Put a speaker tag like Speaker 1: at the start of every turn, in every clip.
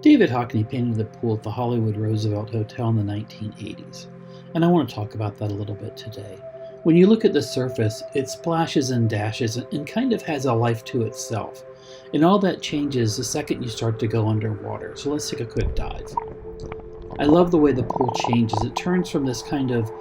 Speaker 1: David Hockney painted the pool at the Hollywood Roosevelt Hotel in the 1980s, and I want to talk about that a little bit today. When you look at the surface, it splashes and dashes and kind of has a life to itself, and all that changes the second you start to go underwater. So let's take a quick dive. I love the way the pool changes. It turns from this kind of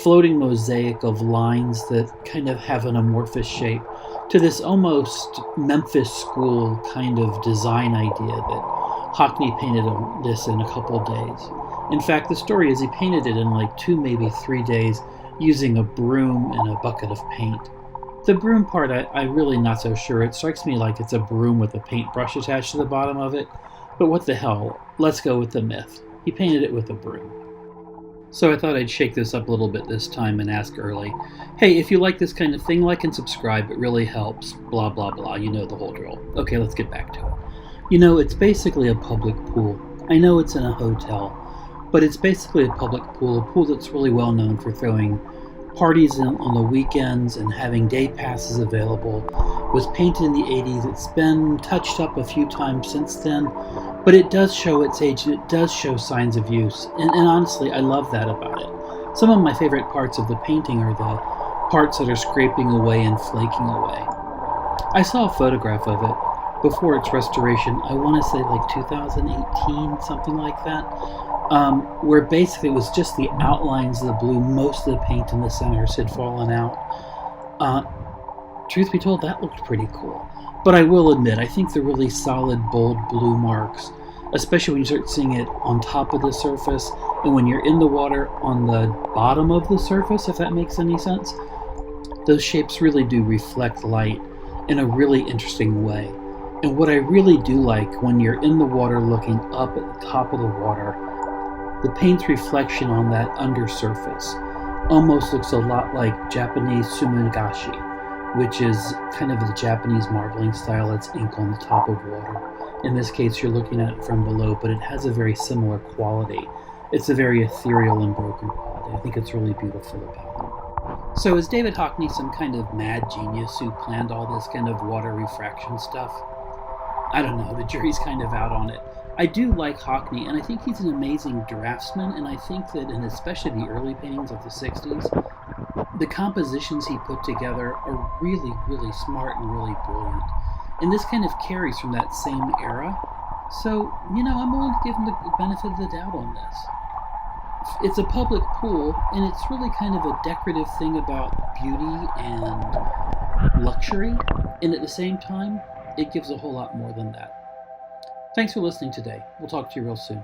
Speaker 1: floating mosaic of lines that kind of have an amorphous shape to this almost Memphis school kind of design idea that Hockney painted this in a couple days. In fact, the story is he painted it in like 2, maybe 3 days using a broom and a bucket of paint. The broom part, I'm really not so sure. It strikes me like it's a broom with a paintbrush attached to the bottom of it. But what the hell? Let's go with the myth. He painted it with a broom. So I thought I'd shake this up a little bit this time and ask early, hey, if you like this kind of thing, like and subscribe. It really helps. Blah, blah, blah. You know the whole drill. Okay, let's get back to it. You know, it's basically a public pool. I know it's in a hotel, but it's basically a public pool, a pool that's really well known for throwing parties on the weekends and having day passes available. It was painted in the 80s. It's been touched up a few times since then, but it does show its age and it does show signs of use. And honestly, I love that about it. Some of my favorite parts of the painting are the parts that are scraping away and flaking away. I saw a photograph of it before its restoration, I want to say like 2018, something like that, where basically it was just the outlines of the blue. Most of the paint in the centers had fallen out. Truth be told, that looked pretty cool. But I will admit, I think the really solid, bold blue marks, especially when you start seeing it on top of the surface, and when you're in the water on the bottom of the surface, if that makes any sense, those shapes really do reflect light in a really interesting way. And what I really do like when you're in the water looking up at the top of the water, the paint's reflection on that undersurface almost looks a lot like Japanese sumagashi, which is kind of the Japanese marbling style. It's ink on the top of water. In this case, you're looking at it from below, but it has a very similar quality. It's a very ethereal and broken quality. I think it's really beautiful about it. So is David Hockney some kind of mad genius who planned all this kind of water refraction stuff? I don't know, the jury's kind of out on it. I do like Hockney, and I think he's an amazing draftsman, and I think that in especially the early paintings of the 60s, the compositions he put together are really, really smart and really brilliant. And this kind of carries from that same era. So, you know, I'm willing to give him the benefit of the doubt on this. It's a public pool, and it's really kind of a decorative thing about beauty and luxury, and at the same time, it gives a whole lot more than that. Thanks for listening today. We'll talk to you real soon.